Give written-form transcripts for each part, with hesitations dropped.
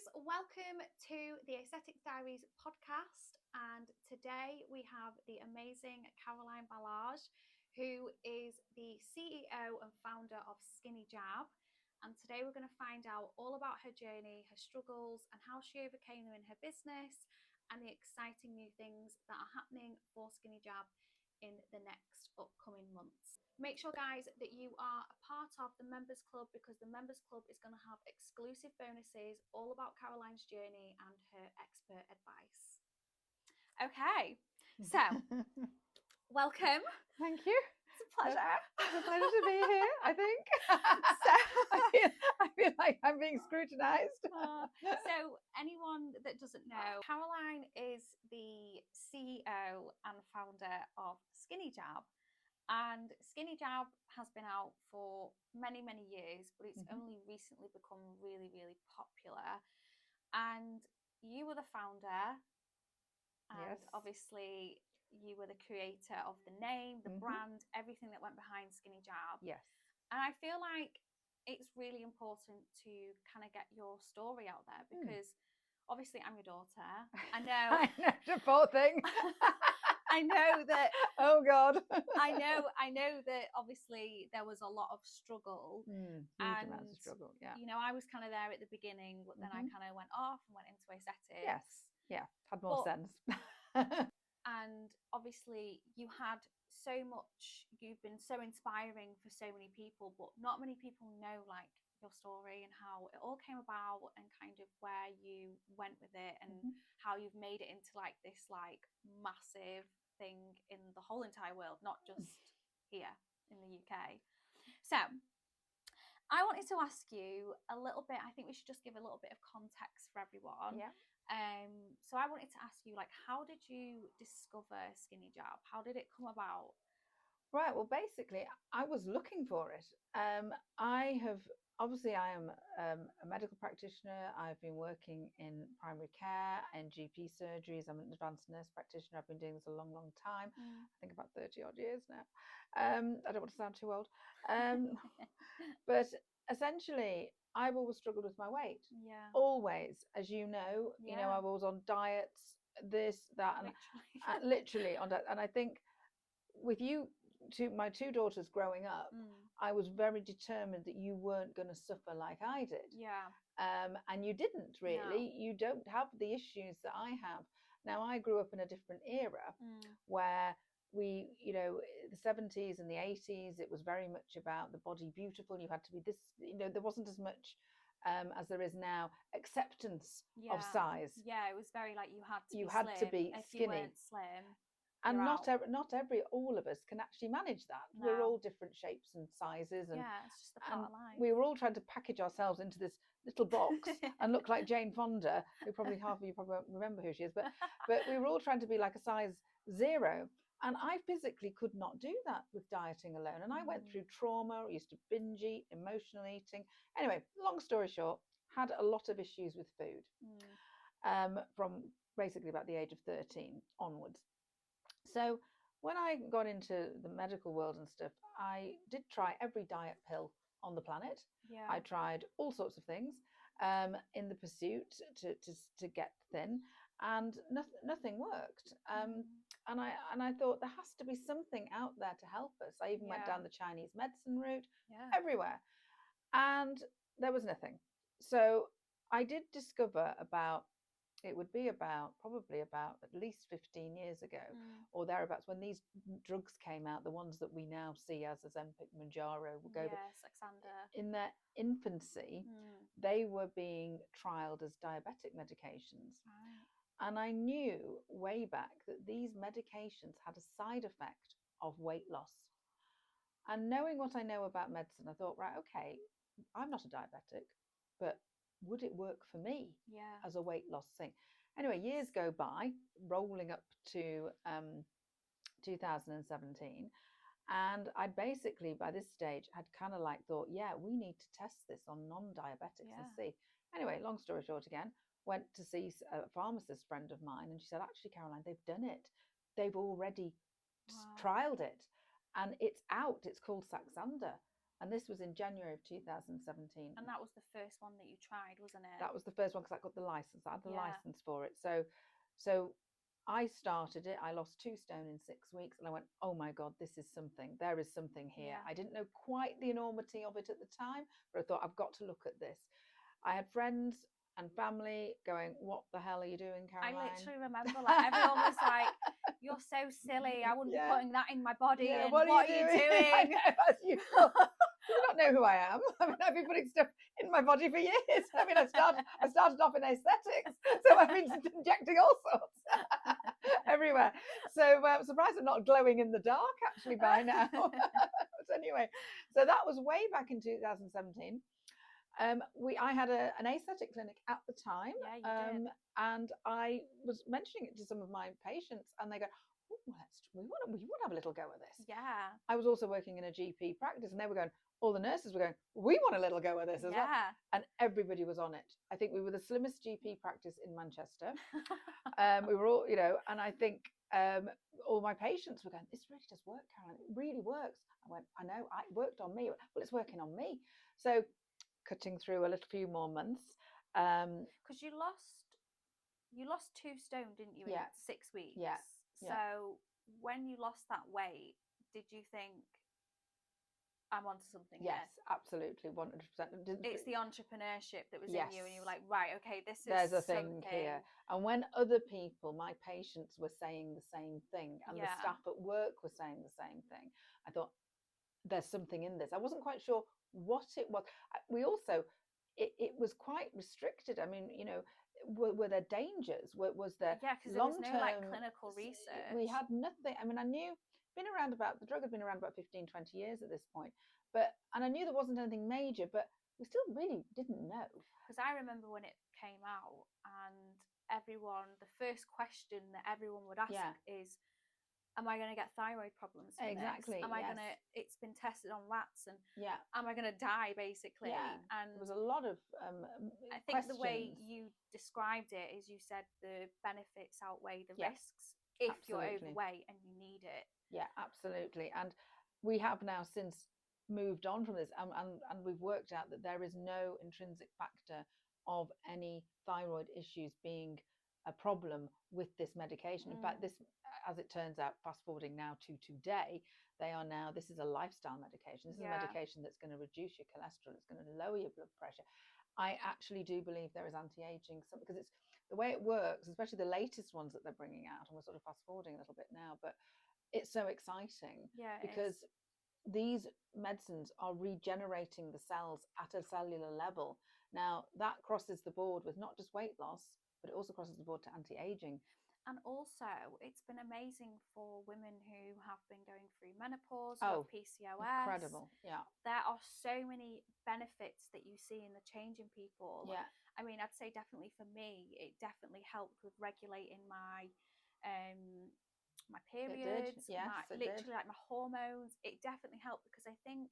guys, welcome to the Aesthetics Diaries podcast, and today we have the amazing Caroline Balazs, who is the CEO and founder of SkinnyJab, and today we're going to find out all about her journey, her struggles, and how she overcame them in her business, and the exciting new things that are happening for SkinnyJab in the next upcoming months. Make sure, guys, that you are a part of the members club, because the members club is going to have exclusive bonuses all about Caroline's journey and her expert advice. Okay, so welcome. Thank you. It's a pleasure. It's a pleasure to be here, I think. I feel like I'm being scrutinised. So anyone that doesn't know, Caroline is the CEO and founder of SkinnyJab. And SkinnyJab has been out for many, many years, but it's only recently become really, really popular. And you were the founder, and obviously you were the creator of the name, the brand, everything that went behind SkinnyJab. Yes. And I feel like it's really important to kind of get your story out there, because obviously I'm your daughter. I know. I know, the poor thing. I know that. Oh God. I know that obviously there was a lot of struggle. Huge and amounts of struggle. Yeah. You know, I was kind of there at the beginning, but then I kind of went off and went into aesthetics. Yes. Yeah. Had more sense. And obviously you had so much, you've been so inspiring for so many people, but not many people know like your story and how it all came about, and kind of where you went with it, and how you've made it into like this like massive thing in the whole entire world, not just here in the UK. So I wanted to ask you a little bit, I think we should just give a little bit of context for everyone. Yeah. So I wanted to ask you, like, how did you discover SkinnyJab? How did it come about? Right. Well, basically, I was looking for it. I am a medical practitioner. I've been working in primary care and GP surgeries. I'm an advanced nurse practitioner. I've been doing this a long, long time. I think about 30 odd years now. I don't want to sound too old. But essentially, I've always struggled with my weight. Yeah. Always, as you know, I was on diets, this, that, and literally on diet. And I think with my two daughters growing up, I was very determined that you weren't going to suffer like I did. Yeah. And you didn't really. No. You don't have the issues that I have. Now, I grew up in a different era where the 70s and the 80s, it was very much about the body beautiful. You had to be this, there wasn't as much as there is now, acceptance of size. Yeah, it was very like you had to be slim. If you weren't slim. And all of us can actually manage that. No. We're all different shapes and sizes, and it's just the part of life. We were all trying to package ourselves into this little box and look like Jane Fonda, who probably half of you probably won't remember who she is, but we were all trying to be like a size 0. And I physically could not do that with dieting alone. And I went through trauma. I used to binge eat, emotional eating. Anyway, long story short, had a lot of issues with food from basically about the age of 13 onwards. So when I got into the medical world and stuff, I did try every diet pill on the planet. Yeah. I tried all sorts of things in the pursuit to get thin, and nothing worked. And I thought there has to be something out there to help us. I even went down the Chinese medicine route, everywhere, and there was nothing. So I did discover probably about at least 15 years ago or thereabouts, when these drugs came out, the ones that we now see as Ozempic, Mounjaro, Saxenda. In their infancy, they were being trialed as diabetic medications. Right. And I knew way back that these medications had a side effect of weight loss. And knowing what I know about medicine, I thought, right, okay, I'm not a diabetic, but would it work for me as a weight loss thing? Anyway, years go by, rolling up to 2017. And I basically, by this stage, had kind of like thought, we need to test this on non-diabetics and see. Anyway, long story short again, went to see a pharmacist friend of mine, and she said, actually, Caroline, they've done it. They've already trialed it. And it's out. It's called Saxenda. And this was in January of 2017. And that was the first one that you tried, wasn't it? That was the first one because I got the license. I had the Yeah. license for it. So I started it. I lost 2 stone in 6 weeks, and I went, oh my God, this is something. There is something here. Yeah. I didn't know quite the enormity of it at the time, but I thought, I've got to look at this. I had friends and family going, what the hell are you doing, Caroline? I literally remember, like, everyone was like, you're so silly. I wouldn't be putting that in my body. Yeah, and what are you doing? I know, as usual. Do you not know who I am? I mean, I've been putting stuff in my body for years. I mean, I started off in aesthetics, so I've been injecting all sorts everywhere. So I'm surprised I'm not glowing in the dark actually by now. But anyway, so that was way back in 2017. I had an aesthetic clinic at the time. Yeah, you did. And I was mentioning it to some of my patients, and they go, oh, we want to have a little go at this. Yeah. I was also working in a GP practice, and they were going, all the nurses were going, we want a little go at this as well. And everybody was on it. I think we were the slimmest GP practice in Manchester. We were all, and I think all my patients were going, this really does work, Caroline. It really works. I went, I know, it worked on me. Well, it's working on me. So cutting through a little few more months. Because you lost 2 stone, didn't you, in 6 weeks? Yeah. So when you lost that weight, did you think, I'm onto something here? Yes, absolutely, 100%. It's the entrepreneurship that was in you, and you were like, right, okay, there's a thing here. And when other people, my patients, were saying the same thing, and the staff at work were saying the same thing, I thought, there's something in this. I wasn't quite sure what it was. We also, it was quite restricted. I mean, were there dangers? Was there because there was no like clinical research. We had nothing. I mean, I knew the drug had been around about 15, 20 years at this point, and I knew there wasn't anything major, but we still really didn't know. Because I remember when it came out, and the first question that everyone would ask is, am I going to get thyroid problems from exactly this? Am I going to, it's been tested on rats, and am I going to die, basically? And there was a lot of I think questions. The way you described it is, you said the benefits outweigh the risks if you're overweight and you need it. Yeah, absolutely. And we have now since moved on from this, and we've worked out that there is no intrinsic factor of any thyroid issues being a problem with this medication. In fact, this, as it turns out, fast forwarding now to today, this is a lifestyle medication. This is a medication that's going to reduce your cholesterol. It's going to lower your blood pressure. I actually do believe there is anti-aging, because it's the way it works, especially the latest ones that they're bringing out, and we're sort of fast forwarding a little bit now, but it's so exciting because these medicines are regenerating the cells at a cellular level. Now that crosses the board with not just weight loss, but it also crosses the board to anti-aging. And also, it's been amazing for women who have been going through menopause, or PCOS. Incredible, yeah. There are so many benefits that you see in the change in people. Yeah. I mean, I'd say definitely for me, it definitely helped with regulating my periods, literally like my hormones. It definitely helped, because I think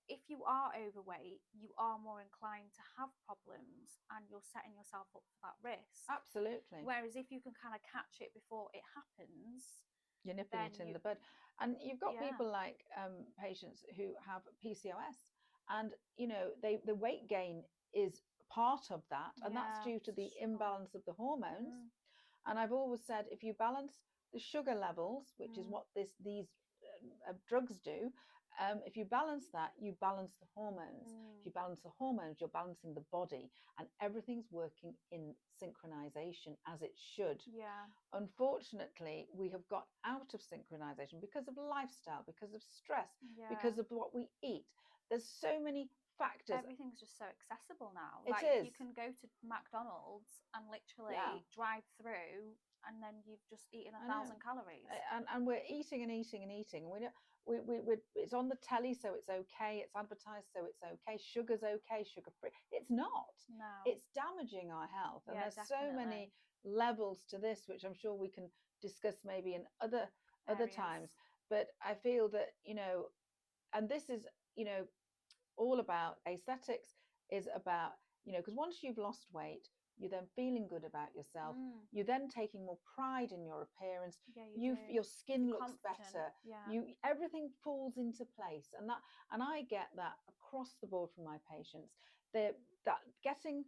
if you are overweight, you are more inclined to have problems, and you're setting yourself up for that risk. Absolutely. Whereas if you can kind of catch it before it happens, you're nipping it in the bud. And you've got people like patients who have PCOS, and the weight gain is part of that, and that's due to the imbalance of the hormones. And I've always said, if you balance the sugar levels, which is what these drugs do, if you balance that, you balance the hormones. If you balance the hormones, you're balancing the body, and everything's working in synchronization as it should. Unfortunately, we have got out of synchronization because of lifestyle, because of stress, because of what we eat. There's so many factors. Everything's just so accessible now. It is. You can go to McDonald's and literally drive through, and then you've just eaten 1,000 calories. And we're eating and eating and eating. We're it's on the telly, so it's okay. It's advertised, so it's okay. Sugar's okay, sugar free. It's not. No. It's damaging our health. And there's so many levels to this, which I'm sure we can discuss maybe in other times. But I feel that, and this is, all about aesthetics, is about, because once you've lost weight, you're then feeling good about yourself, you're then taking more pride in your appearance, your skin looks better, everything falls into place. And I get that across the board from my patients, that getting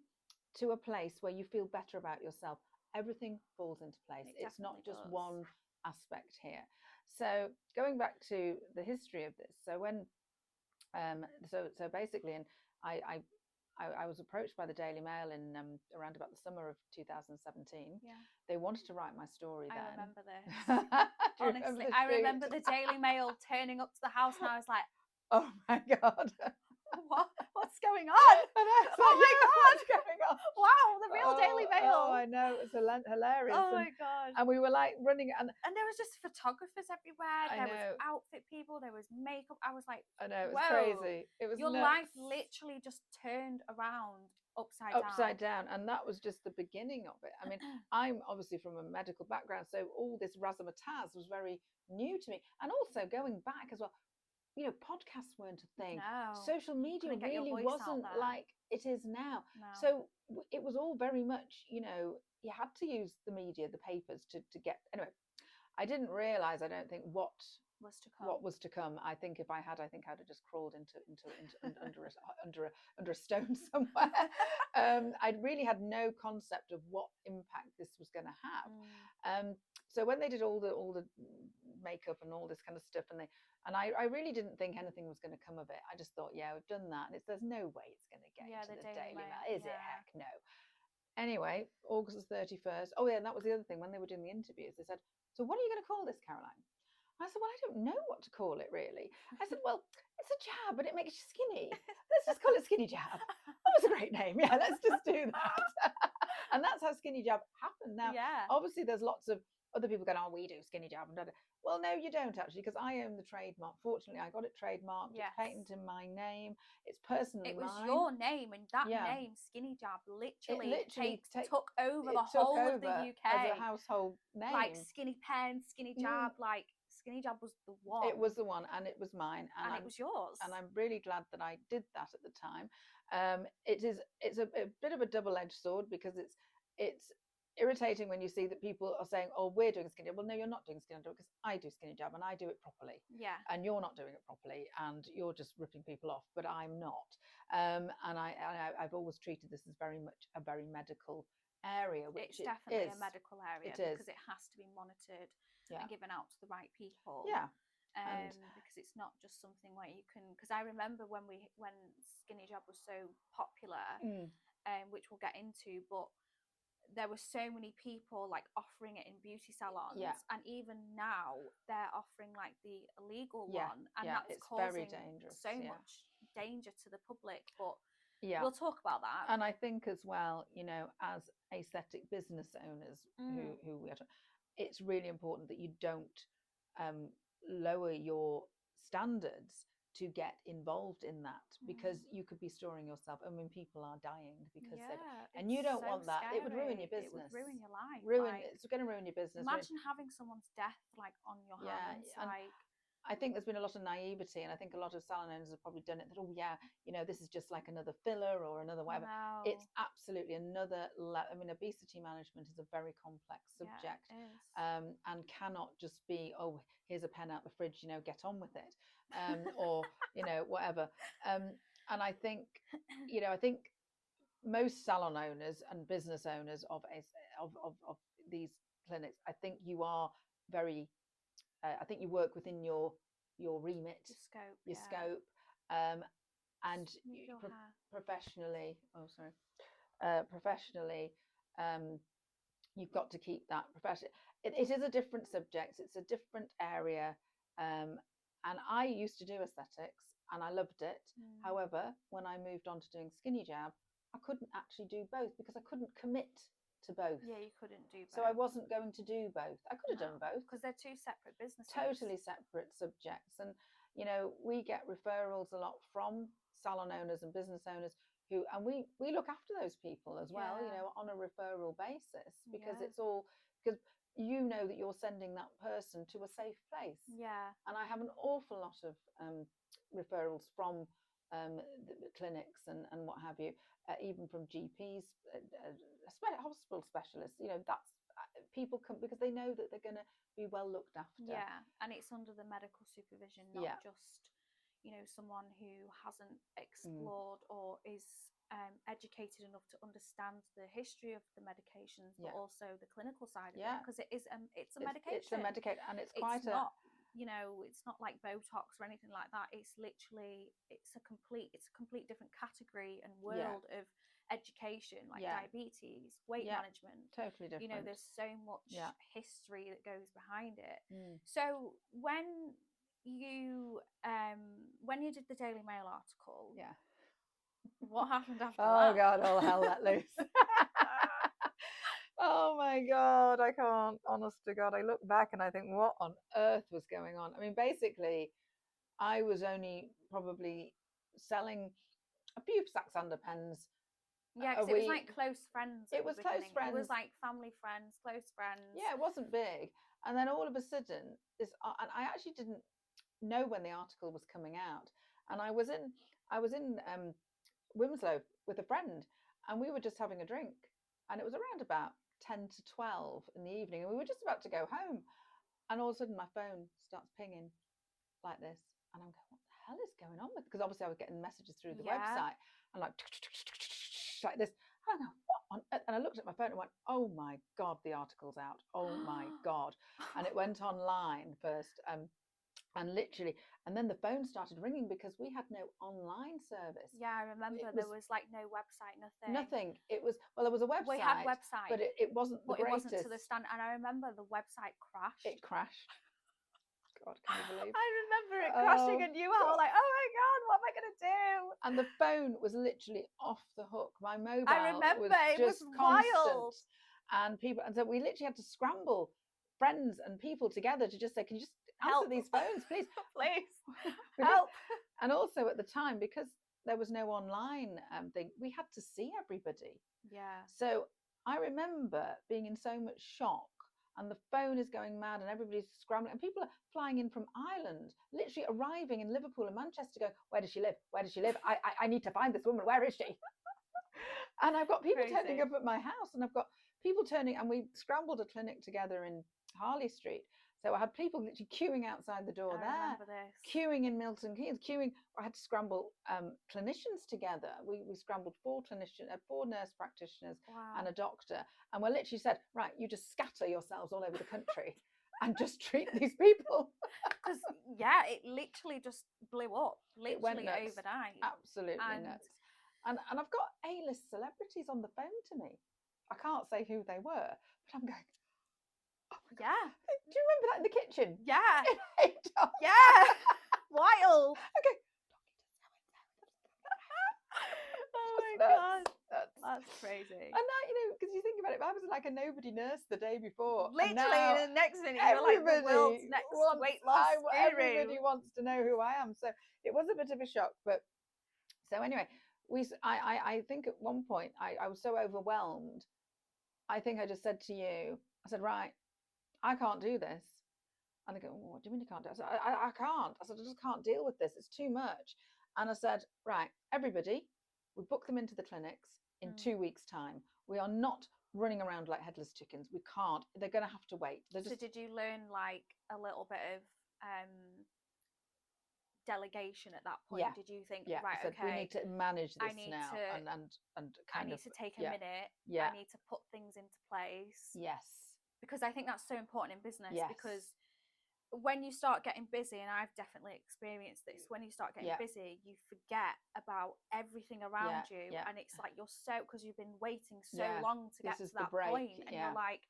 to a place where you feel better about yourself, everything falls into place. It's not just one aspect here. So going back to the history of this, so when so basically, and I was approached by the Daily Mail in around about the summer of 2017. They wanted to write my story then. I remember this. Honestly, I remember the Daily Mail turning up to the house, and I was like, oh my God. What's going on? And I was like, my God, what's going on? Wow, the real Daily Mail. Oh, I know, it was hilarious. Oh my God. And we were like running, and there was just photographers everywhere. There was outfit people, there was makeup. I was like, I know, it was crazy. It was your life literally just turned around upside down. And that was just the beginning of it. I mean, I'm obviously from a medical background, so all this razzmatazz was very new to me. And also going back as well, you know, podcasts weren't a thing. No, social media really wasn't like it is now. No. So it was all very much, you know, you had to use the media, the papers to get. Anyway, I didn't realize, I don't think, what was to come. I think if I had, I'd have just crawled into under a stone somewhere. I really had no concept of what impact this was going to have. So when they did all the makeup and all this kind of stuff, and I really didn't think anything was going to come of it. I just thought, yeah, we've done that, and there's no way it's going to get into the Daily Mail, is it? Heck no. Anyway, August 31st. Oh yeah, and that was the other thing. When they were doing the interviews, they said, "So what are you going to call this, Caroline?" I said, "Well, I don't know what to call it really." I said, "Well, it's a jab, but it makes you skinny. Let's just call it SkinnyJab." That was a great name. Yeah, let's just do that. And that's how SkinnyJab happened. Now, obviously, there's lots of other people going, "Oh, we do SkinnyJab," and da, da. Well, no, you don't actually, because I own the trademark. Fortunately, I got it trademarked. It's patented in my name. It's personally mine. It was your name, and that name, SkinnyJab, literally took over the whole of the UK as a household name. Like Skinny Pen, SkinnyJab, like SkinnyJab was the one. It was the one, and it was mine, and it was yours. And I'm really glad that I did that at the time. It's a bit of a double-edged sword, because it's irritating when you see that people are saying, "Oh, we're doing SkinnyJab." Well, no, you're not doing SkinnyJab, because I do SkinnyJab and I do it properly. Yeah. And you're not doing it properly, and you're just ripping people off. But I'm not. And I've always treated this as very much a very medical area. Which it's definitely a medical area, because it has to be monitored and given out to the right people. Yeah. Because it's not just something where you can. Because I remember when SkinnyJab was so popular, which we'll get into, but there were so many people like offering it in beauty salons, and even now they're offering like the illegal one, and that's causing very dangerous, much danger to the public. But we'll talk about that. And I think as well, you know, as aesthetic business owners who we are, it's really important that you don't lower your standards to get involved in that, because you could be storing yourself. I mean, people are dying because and you don't want that. Scary. It would ruin your business. It would ruin your life. It's going to ruin your business. Imagine having someone's death like on your hands. Like, I think there's been a lot of naivety, and I think a lot of salon owners have probably done it. That, oh yeah, you know, this is just like another filler or another whatever. No. It's absolutely another. I mean, obesity management is a very complex subject, and cannot just be, oh, here's a pen out the fridge, you know, get on with it, or you know, whatever. And I think, you know, I think most salon owners and business owners of these clinics, I think you are very. I think you work within your remit, your scope, and professionally. Oh, sorry. Professionally, you've got to keep that professional. It is a different subject. It's a different area, and I used to do aesthetics, and I loved it. However, when I moved on to doing SkinnyJab, I couldn't actually do both, because I couldn't commit to both. Yeah, you couldn't do both. So I wasn't going to do both. I could have done both, because they're two separate businesses. Totally separate subjects. And you know, we get referrals a lot from salon owners and business owners and we look after those people as well, you know, on a referral basis, because it's all, because you know that you're sending that person to a safe place. Yeah. And I have an awful lot of referrals from the clinics and what have you, even from GPs, hospital specialists. That's people come because they know that they're going to be well looked after. Yeah, and it's under the medical supervision, not just someone who hasn't explored or is educated enough to understand the history of the medications, but also the clinical side of it, because it's a medication. It's a medication, and it's not it's not like Botox or anything like that. It's literally it's a complete different category and world of education, like diabetes, weight management. Totally different. There's so much history that goes behind it. So when you did the Daily Mail article, what happened after that? Oh God, all hell let loose. Oh my God, I can't, honest to God, I look back and I think, what on earth was going on? I mean, basically, I was only probably selling a few sacks under pens. Yeah, because it was like close friends. It was close friends. It was like family friends, close friends. Yeah, it wasn't big. And then all of a sudden, and I actually didn't know when the article was coming out. And I was in Winslow with a friend, and we were just having a drink, and it was around about 10 to 12 in the evening, and we were just about to go home, and all of a sudden my phone starts pinging like this, and I'm going, what the hell is going on with, because obviously I was getting messages through the website, and like this, and I go, what on earth? And I looked at my phone and went, oh my God, the article's out, oh my God. And it went online first, and literally, and then the phone started ringing because we had no online service. Yeah, I remember there was like no website, nothing. Nothing. It was, well, there was a website. We had website, but it wasn't the greatest. It wasn't to the stand. And I remember the website crashed. It crashed. God, can you believe? I remember it crashing, and you were like, "Oh my God, what am I going to do?" And the phone was literally off the hook. My mobile, I remember, was just constant. Wild. And so we literally had to scramble friends and people together to just say, "Can you just answer these phones, please, please help?" And also at the time, because there was no online thing, we had to see everybody. Yeah. So I remember being in so much shock, and the phone is going mad, and everybody's scrambling, and people are flying in from Ireland, literally arriving in Liverpool and Manchester, going, "Where does she live? Where does she live? I need to find this woman. Where is she?" And I've got people turning up at my house, and I've got people turning, and we scrambled a clinic together in Harley Street. So I had people literally queuing outside the door queuing in Milton Keynes, I had to scramble clinicians together. We scrambled 4 nurse practitioners and a doctor. And we literally said, right, you just scatter yourselves all over the country and just treat these people. Because, it literally just blew up, literally overnight. Absolutely nuts. And I've got A-list celebrities on the phone to me. I can't say who they were, but I'm going, oh yeah. Do you remember that in the kitchen? Yeah. Yeah. Wild. Okay. Oh my God. That's crazy. And that, because you think about it, I was like a nobody nurse the day before. Literally, the next minute you're like the world's next weight loss guru. Everybody wants to know who I am. So it was a bit of a shock. But so anyway, I think at one point I was so overwhelmed. I think I just said to you, I said, right, I can't do this. And they go, oh, what do you mean you can't do it? I said, I can't. I said, I just can't deal with this. It's too much. And I said, right, everybody, we book them into the clinics in 2 weeks' time. We are not running around like headless chickens. We can't. They're going to have to wait. So did you learn like a little bit of delegation at that point? Yeah. Did you think, right, okay, we need to manage this now and I need to take a minute. Yeah. I need to put things into place. Yes. Because I think that's so important in business. Yes. Because when you start getting busy, and I've definitely experienced this, when you start getting busy, you forget about everything around you. And it's like you're because you've been waiting so long to get to that point, and you're like,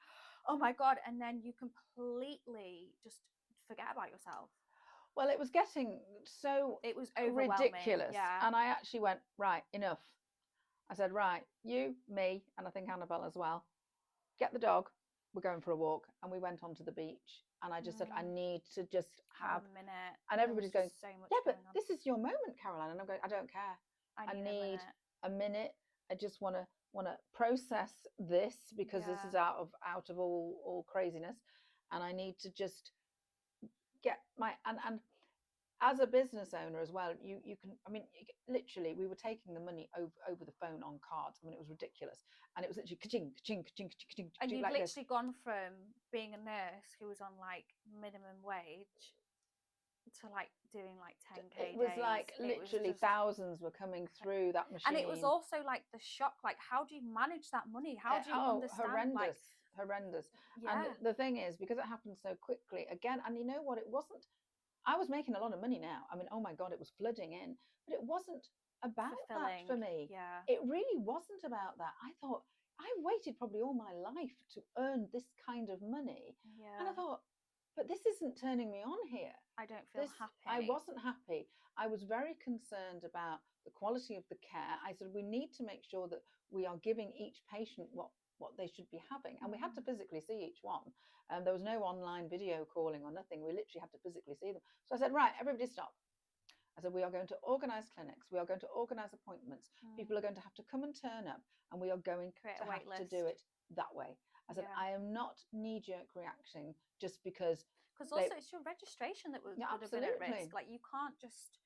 oh my God. And then you completely just forget about yourself. Well, it was getting it was ridiculous. And I actually went, right, enough. I said, right, you, me, and I think Annabelle as well, get the dog. We're going for a walk. And we went onto the beach. And I just said, I need to just have a minute. And everybody's going, so much but this is your moment, Caroline. And I'm going, I don't care. I need a minute. I just want to process this, because this is out of all craziness. And I need to just get my, and as a business owner as well, you can, I mean, literally, we were taking the money over the phone on cards. I mean, it was ridiculous. And it was literally ka-ching, ka-ching, ka-ching, ka-ching, ka-ching, And you've like literally gone from being a nurse who was on like minimum wage to like doing like 10K it was days. like literally thousands were coming through that machine. And it was also like the shock, like how do you manage that money? How do you understand? Horrendous. Yeah. And the thing is, because it happened so quickly again, and you know what, it wasn't, I was making a lot of money now. I mean, oh my God, it was flooding in, but it wasn't about that for me. Yeah. It really wasn't about that. I thought, I waited probably all my life to earn this kind of money. Yeah. And I thought, but this isn't turning me on here. I don't feel happy. I wasn't happy. I was very concerned about the quality of the care. I said, we need to make sure that we are giving each patient what they should be having. And we had to physically see each one. There was no online video calling or nothing. We literally had to physically see them. So I said, right, everybody stop. I said, we are going to organise clinics. We are going to organise appointments. People are going to have to come and turn up, and we are going to have to do it that way. I said, I am not knee-jerk reacting just because. Because also it's your registration that would have been at risk. Like you can't just,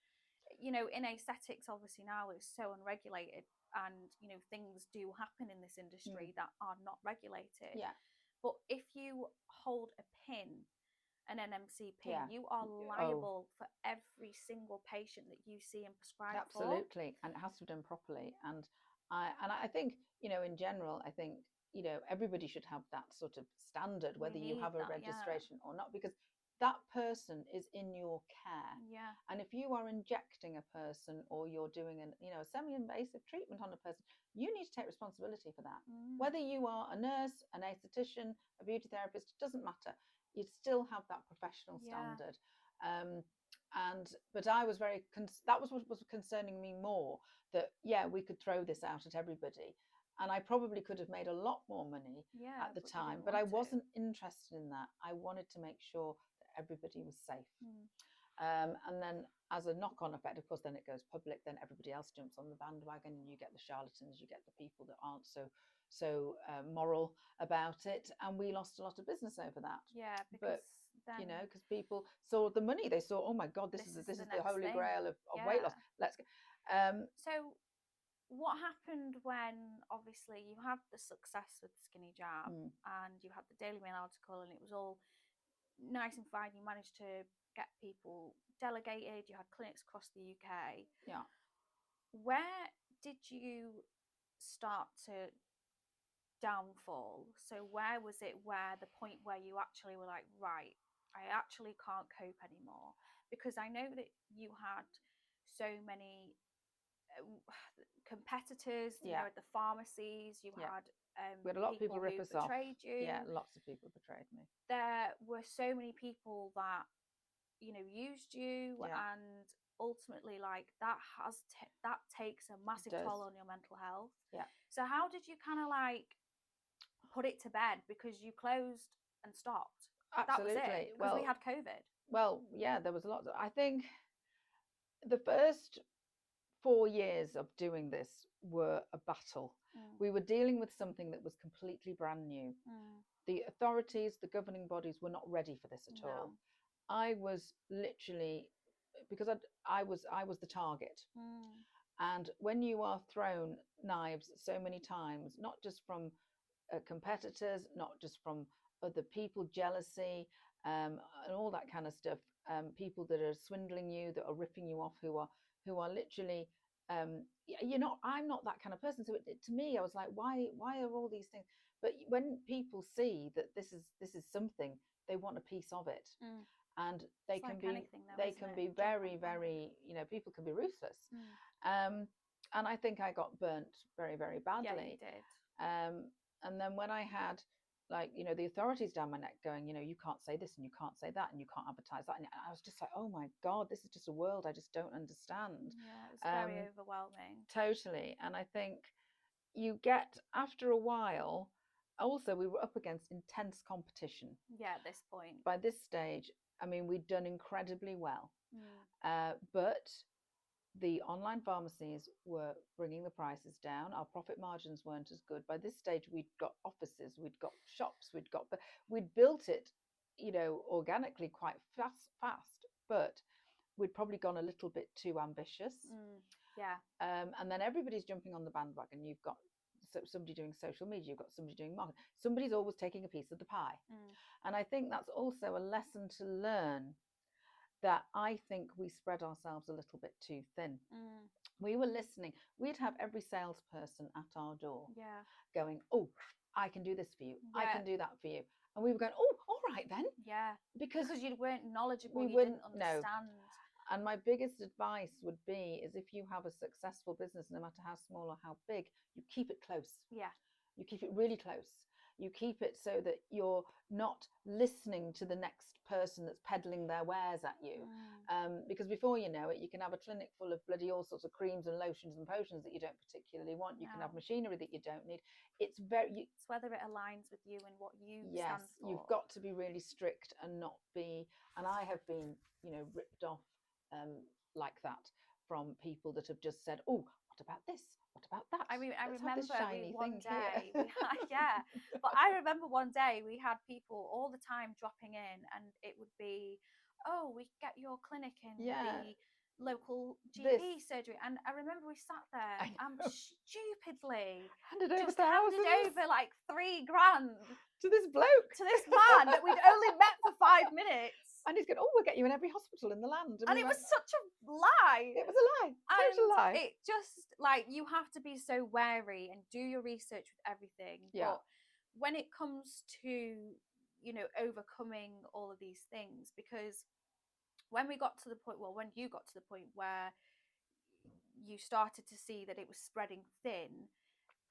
you know, in aesthetics, obviously now it's so unregulated, and you know things do happen in this industry that are not regulated. Yeah. But if you hold a pin, an NMC pin, you are liable for every single patient that you see and prescribe for. Absolutely, and it has to be done properly. And I think, you know, in general, I think, you know, everybody should have that sort of standard, whether you have a registration or not, because that person is in your care. Yeah. And if you are injecting a person or you're doing a semi-invasive treatment on a person, you need to take responsibility for that. Whether you are a nurse, an esthetician, a beauty therapist, it doesn't matter. You still have that professional standard. But I was that was what was concerning me more, that we could throw this out at everybody, and I probably could have made a lot more money at the time, but I wasn't interested in that. I wanted to make sure that everybody was safe. And then as a knock-on effect, of course, then it goes public, then everybody else jumps on the bandwagon, and you get the charlatans, you get the people that aren't so moral about it, and we lost a lot of business over that. Yeah, because you know, because people saw the money, they saw, oh my God, this is the holy grail of weight loss. Let's go. So what happened when obviously you had the success with SkinnyJab and you had the Daily Mail article and it was all nice and fine, you managed to get people delegated, you had clinics across the UK. Yeah. Where did you start to downfall? So where was it, where the point where you actually were like, right, I actually can't cope anymore? Because I know that you had so many competitors, you know, at the pharmacies, you had we had a lot of people rip us off. You. Yeah, lots of people betrayed me. There were so many people that, you know, used you, and ultimately, like that takes a massive toll on your mental health. Yeah. So how did you kind of like put it to bed, because you closed and stopped? Absolutely. That was it, because we had COVID. Well, yeah, there was a lot. I think the first 4 years of doing this were a battle. We were dealing with something that was completely brand new. The authorities, the governing bodies were not ready for this at all. I was literally, because I was the target. And when you are thrown knives so many times, not just from competitors, not just from other people, jealousy, and all that kind of stuff, people that are swindling you, that are ripping you off, who are literally, I'm not that kind of person. So to me, I was like, why are all these things? But when people see that this is something, they want a piece of it. And they can be very, very, you know, people can be ruthless. And I think I got burnt very, very badly. Yeah, you did. And then when I had, like, you know, the authorities down my neck going, you know, you can't say this and you can't say that and you can't advertise that. And I was just like, oh my God, this is just a world I just don't understand. Yeah, it's very overwhelming. Totally. And I think you get, after a while, also we were up against intense competition. Yeah, at this point. By this stage, I mean, we'd done incredibly well. But the online pharmacies were bringing the prices down. Our profit margins weren't as good. By this stage, we'd got offices, we'd got shops, we'd built it, you know, organically quite fast. But we'd probably gone a little bit too ambitious. Yeah. And then everybody's jumping on the bandwagon. You've got somebody doing social media, you've got somebody doing marketing. Somebody's always taking a piece of the pie. And I think that's also a lesson to learn, that I think we spread ourselves a little bit too thin. We were listening. We'd have every salesperson at our door going, oh, I can do this for you. I can do that for you. And we were going, oh, all right then. Yeah. Because you weren't knowledgeable, we you didn't understand. No. And my biggest advice would be is, if you have a successful business, no matter how small or how big, you keep it close. Yeah. You keep it really close. You keep it so that you're not listening to the next person that's peddling their wares at you. Because before you know it, you can have a clinic full of bloody all sorts of creams and lotions and potions that you don't particularly want. You can have machinery that you don't need. It's whether it aligns with you and what you yes, stand for. You've got to be really strict and not be. And I have been, ripped off like that from people that have just said, oh, what about this? What about that? I remember one day here. but I remember one day we had people all the time dropping in, and it would be, oh, we get your clinic in the local GP surgery. And I remember we sat there and stupidly handed over like $3,000 to this bloke, to this man that we'd only met for 5 minutes. And he's going, oh, we'll get you in every hospital in the land. And it was such a lie. It was a lie. Total lie. It just, like, you have to be so wary and do your research with everything. Yeah. But when it comes to, overcoming all of these things, because when we got to the point, when you got to the point where you started to see that it was spreading thin,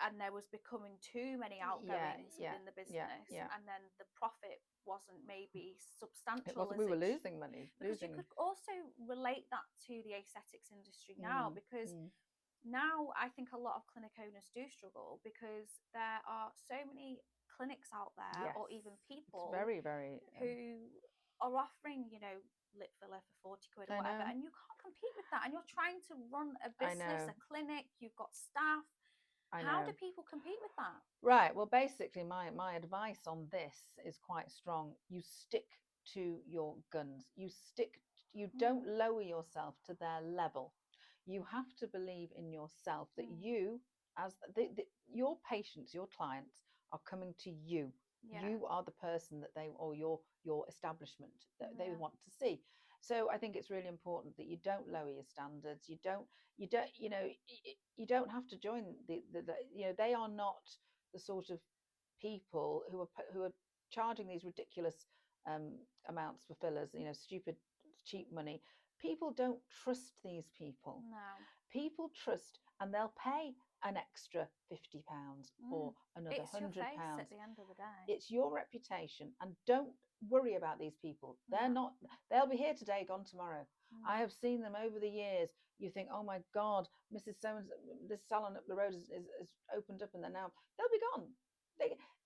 and there was becoming too many outgoings within the business, and then the profit wasn't maybe substantial. We were losing money. Because you could also relate that to the aesthetics industry now, because now I think a lot of clinic owners do struggle, because there are so many clinics out there, or even people it's very, very who are offering, lip filler for 40 quid or whatever, and you can't compete with that. And you're trying to run a business, a clinic, you've got staff. How do people compete with that? Right. Well, basically, my advice on this is quite strong. You stick to your guns. You don't lower yourself to their level. You have to believe in yourself, that you, as your patients, your clients, are coming to you. You are the person that they, or your establishment, that they want to see. So I think it's really important that you don't lower your standards. You don't have to join they are not the sort of people who are charging these ridiculous amounts for fillers, stupid, cheap money. People don't trust these people. No. People trust, and they'll pay an extra £50 or another £100. It's your face at the end of the day. It's your reputation, and don't worry about these people. They'll be here today, gone tomorrow. I have seen them over the years. You think, oh my God, Mrs. Soames, this salon up the road is opened up, and they'll be gone.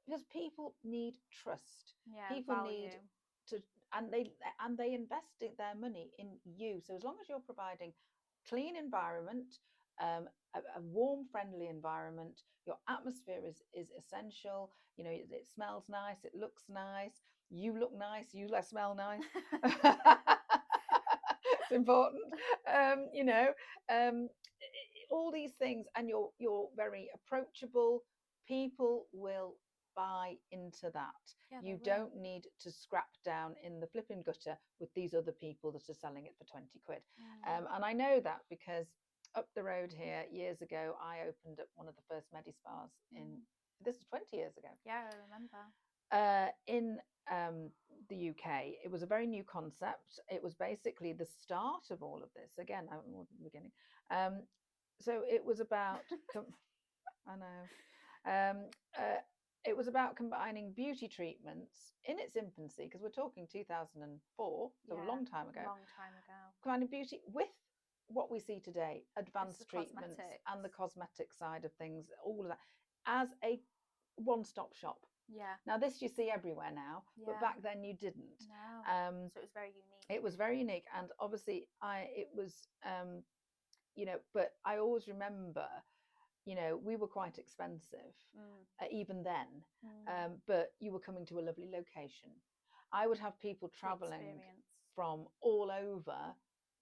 Because people need trust. People need to, and they invest their money in you. So as long as you're providing clean environment, a warm, friendly environment, your atmosphere is essential. It smells nice, it looks nice, you look nice, you smell nice. It's important. All these things, and you're very approachable. People will buy into that. You don't need to scrap down in the flipping gutter with these other people that are selling it for 20 quid. And I know that because up the road here years ago, I opened up one of the first Medi Spas this was 20 years ago. Yeah, I remember. In the UK. It was a very new concept. It was basically the start of all of this. Again, I wasn't the beginning. So it was about, I know. It was about combining beauty treatments in its infancy, because we're talking 2004, so a long time ago. Combining beauty with what we see today, advanced treatments and the cosmetic side of things, all of that, as a one-stop shop. Yeah. Now this you see everywhere now, but back then you didn't. No. So it was very unique. It was very unique, and obviously but I always remember, we were quite expensive even then, but you were coming to a lovely location. I would have people traveling from all over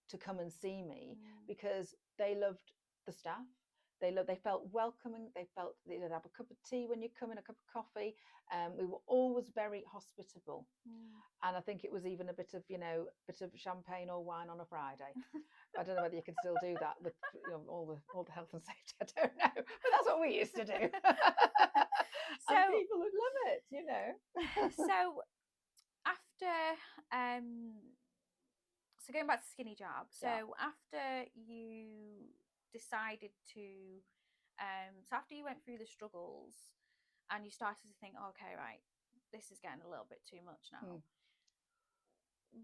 to come and see me because they loved the staff. They felt welcoming. They felt they'd have a cup of tea when you come in, a cup of coffee. We were always very hospitable. And I think it was even a bit of champagne or wine on a Friday. I don't know whether you can still do that with all the health and safety. I don't know, but that's what we used to do. And people would love it, So after, so going back to SkinnyJab, so after you decided to, so after you went through the struggles and you started to think, okay, right, this is getting a little bit too much now.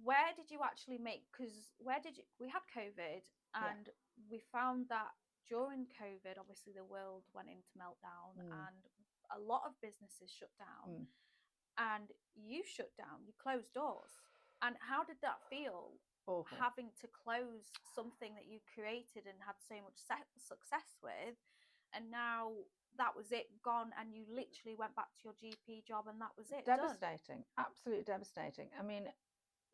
Where did you actually make, because we had COVID and we found that during COVID, obviously the world went into meltdown and a lot of businesses shut down and you shut down, you closed doors. And how did that feel? Awful. Having to close something that you created and had so much success with, and now that was it, gone, and you literally went back to your GP job and that was it. Devastating. Done. Absolutely devastating. I mean,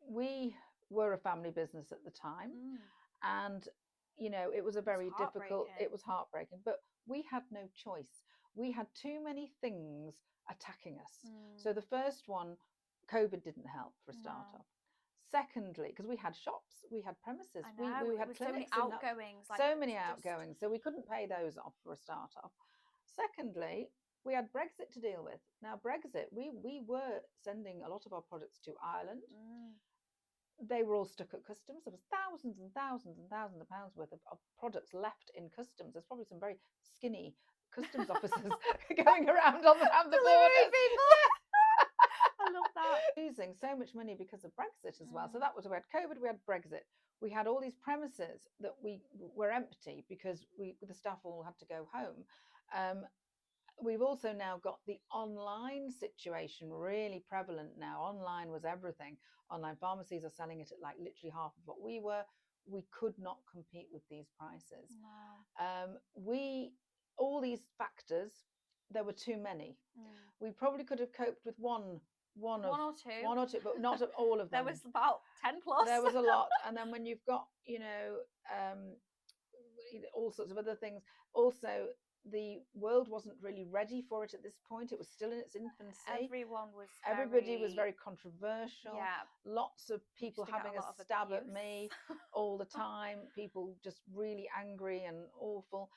we were a family business at the time and it was a very difficult, it was heartbreaking, but we had no choice. We had too many things attacking us. So the first one, COVID didn't help for a startup. Secondly, because we had shops, we had premises, we had clinics, so many outgoings, outgoings, so we couldn't pay those off for a startup. Secondly, we had Brexit to deal with. Now, Brexit, we were sending a lot of our products to Ireland. They were all stuck at customs. There was thousands and thousands and thousands of pounds worth of products left in customs. There's probably some very skinny customs officers going around on the borders. I love that. Losing so much money because of Brexit as well. So that was, we had COVID, we had Brexit. We had all these premises that were empty because the staff all had to go home. We've also now got the online situation really prevalent now. Online was everything. Online pharmacies are selling it at like literally half of what we were. We could not compete with these prices. All these factors, there were too many. We probably could have coped with one or two, but not all of them. There was about 10 plus. There was a lot. And then when you've got, all sorts of other things. Also, the world wasn't really ready for it at this point. It was still in its infancy. Everybody was very controversial. Lots of people having a stab at me all the time. People just really angry and awful.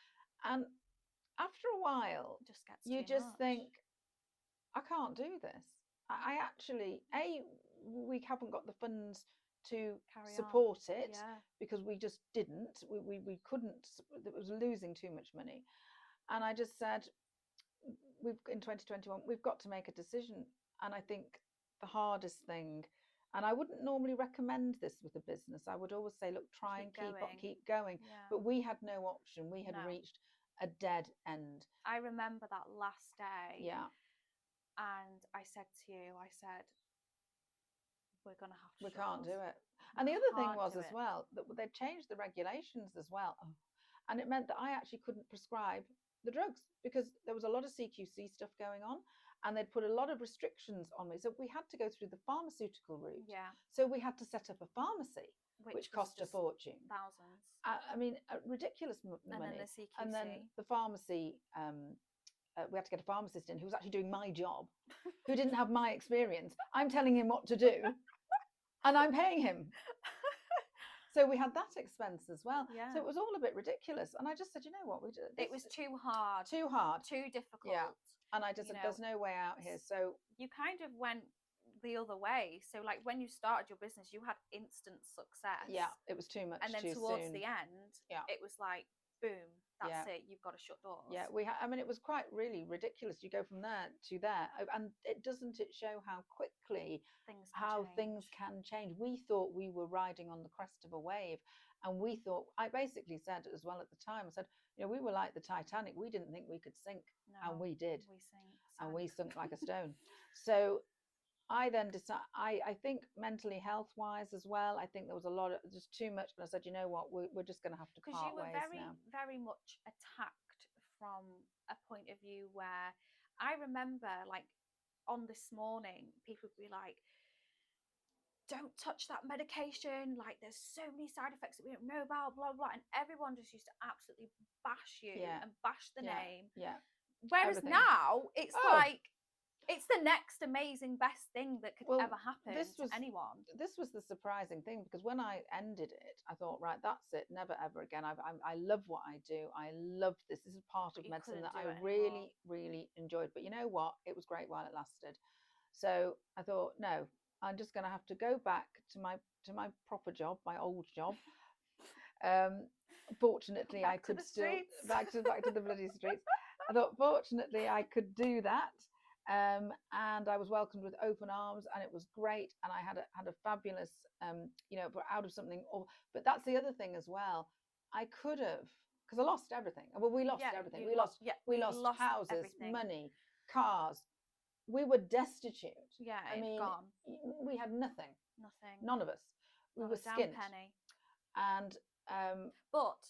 And after a while, you just think, I can't do this. I actually, we haven't got the funds to support it because we just didn't. We couldn't. It was losing too much money. And I just said, in 2021, we've got to make a decision. And I think the hardest thing, and I wouldn't normally recommend this with a business. I would always say, look, try and keep going. But we had no option. We had reached a dead end. I remember that last day. And I said to you, we're going to have to. We can't do it. And the other thing was as well, that they'd changed the regulations as well. And it meant that I actually couldn't prescribe the drugs because there was a lot of CQC stuff going on and they'd put a lot of restrictions on me. So we had to go through the pharmaceutical route. So we had to set up a pharmacy, which cost a fortune. Thousands. I mean, ridiculous money. And then the CQC. And then the pharmacy, we had to get a pharmacist in who was actually doing my job, who didn't have my experience. I'm telling him what to do and I'm paying him. So we had that expense as well. So it was all a bit ridiculous. And I just said, you know what? It was too hard. Too hard. Too difficult. And I just said, there's no way out here. So you kind of went the other way. So like when you started your business, you had instant success. It was too much. And then towards the end, it was like, boom, that's it. You've got to shut doors. I mean, it was quite really ridiculous. You go from there to there, and it show how quickly things can change. We thought we were riding on the crest of a wave, and we thought, I basically said as well at the time, I said, we were like the Titanic. We didn't think we could sink, and we did. We sunk like a stone. So I then decided, I think mentally health-wise as well, I think there was a lot of, just too much, but I said, you know what, we're just going to have to part ways now. Because you were very much attacked from a point of view where I remember, like, on This Morning, people would be like, don't touch that medication, like there's so many side effects that we don't know about, blah blah, and everyone just used to absolutely bash you and bash the name. Whereas Everything. now it's like it's the next amazing best thing that could ever happen to anyone. This was the surprising thing, because when I ended it, I thought, right, that's it, never ever again. I love what I do. I love this. This is part of medicine that I really, really enjoyed. But you know what? It was great while it lasted. So I thought, no, I'm just going to have to go back to my proper job, my old job. Fortunately, I could still back to the bloody streets. I thought, fortunately, I could do that. And I was welcomed with open arms, and it was great. And I had a fabulous, out of something. But that's the other thing as well. I could have, because I lost everything. Well, we lost everything. We lost houses, everything. Money, cars. We were destitute. Yeah, gone. We had nothing. Nothing. None of us. We were skint. Penny. And but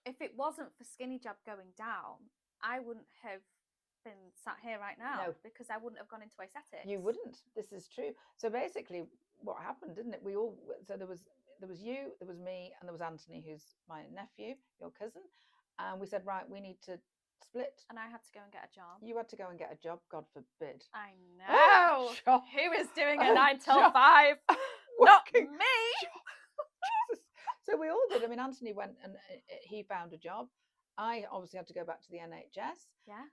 if it wasn't for SkinnyJab going down, I wouldn't have been sat here right now, because I wouldn't have gone into aesthetics. You wouldn't. This is true. So basically, what happened, didn't it? So there was you, there was me, and there was Anthony, who's my nephew, your cousin, and we said, right, we need to split. And I had to go and get a job. You had to go and get a job. God forbid. I know. Who is doing a 9 till 5? Not me. So we all did. I mean, Anthony went and he found a job. I obviously had to go back to the NHS. Yeah.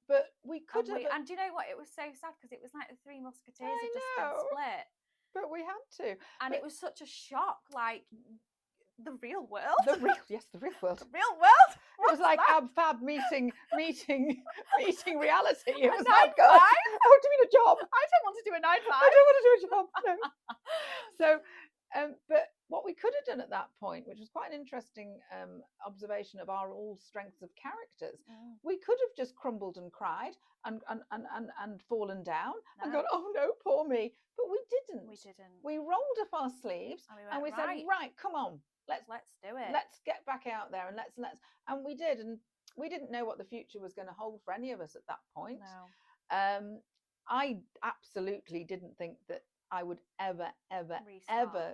But we could have. And do you know what? It was so sad, because it was like the Three Musketeers had just been split. But we had to. And it was such a shock, like the real world. The real world. The real world. It was like ab-fab meeting reality. It was like, God, oh, do you mean a job? I don't want to do a 9 to 5. I don't want to do a job. No. So, but what we could have done at that point, which was quite an interesting observation of our all strengths of characters, we could have just crumbled and cried and fallen down and gone, oh no, poor me. But we didn't. We rolled up our sleeves and we said, right, come on, let's do it. Let's get back out there and let's and we did. And we didn't know what the future was going to hold for any of us at that point. No. I absolutely didn't think that I would ever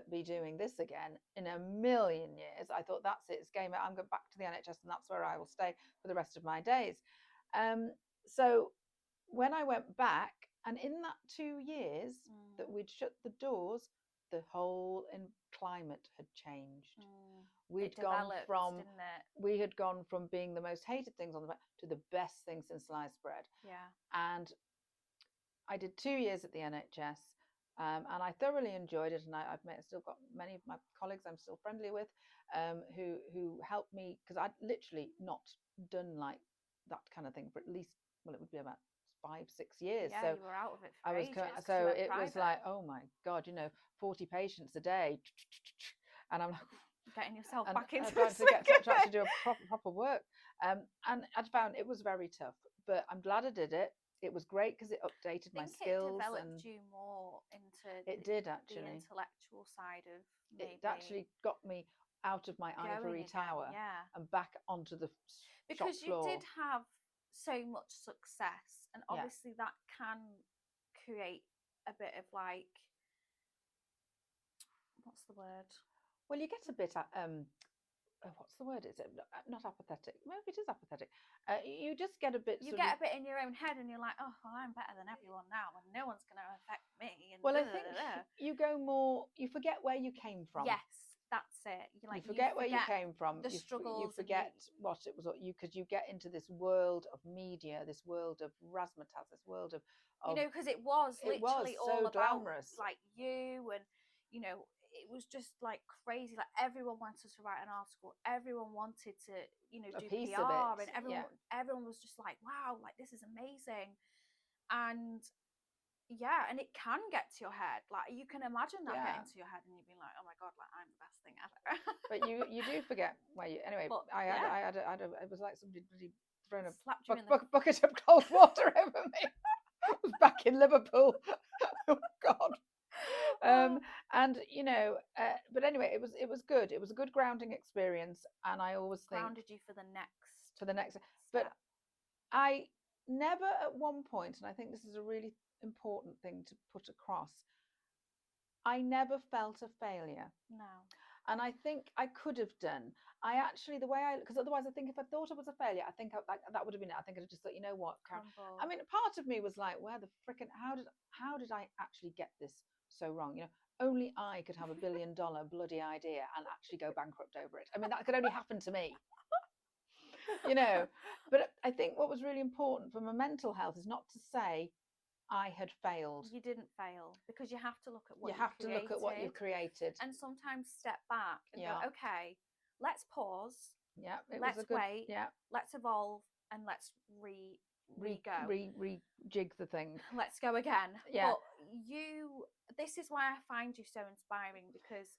be doing this again in a million years. I thought, that's it, it's game out. I'm going back to the NHS, and that's where I will stay for the rest of my days. So when I went back, and in that 2 years that we'd shut the doors, the whole climate had changed. We had gone from being the most hated things on the planet to the best thing since sliced bread. Yeah. And I did 2 years at the NHS. And I thoroughly enjoyed it, and I've still got many of my colleagues I'm still friendly with, who helped me, because I'd literally not done like that kind of thing for at least, well, it would be about 5-6 years. Yeah, so you were out of it for ages, so it was like, oh my God, 40 patients a day, and I'm like getting yourself back into trying to do a proper work, and I found it was very tough, but I'm glad I did it. It was great because it updated my skills. It developed you more into the intellectual side of maybe. It actually got me out of my ivory tower and back onto the because shop floor. You did have so much success, and obviously that can create a bit of like, what's the word? Well, you get a bit what's the word? Is it not apathetic? Maybe it is apathetic. You just get a bit. You get a bit in your own head, and you're like, "Oh, well, I'm better than everyone now, and no one's going to affect me." And well, I think you go more. You forget where you came from. Yes, that's it. You forget where you came from. The struggles. You forget what it was. Because you get into this world of media, this world of razzmatazz, this world of because it was literally all so glamorous. About like you and it was just like crazy. Like everyone wanted to write an article. Everyone wanted to, do PR, and everyone was just like, "Wow, like this is amazing." And and it can get to your head. Like you can imagine that getting to your head, and you'd be like, "Oh my God, like I'm the best thing ever." But you do forget where you. Anyway, but, I had it was like somebody thrown a bucket of cold water over me. I was back in Liverpool. Oh God. And but anyway, it was good. It was a good grounding experience, and I always grounded you for the next. But I never at one point, and I think this is a really important thing to put across, I never felt a failure. No. And I think I could have done. I actually, because otherwise I think if I thought I was a failure, I think that would have been it. I think I'd have just thought, you know what, Karen? I mean, part of me was like, where the frickin', how did I actually get this so wrong? You know, only I could have $1 billion bloody idea and actually go bankrupt over it. I mean, that could only happen to me. You know, but I think what was really important for my mental health is not to say I had failed. You didn't fail, because you have to look at what you have to look at what you've created, and sometimes step back and go, okay, let's pause. Yeah, let's wait. Yeah, let's evolve, and let's rejig the thing. Let's go again. Yeah. But this is why I find you so inspiring, because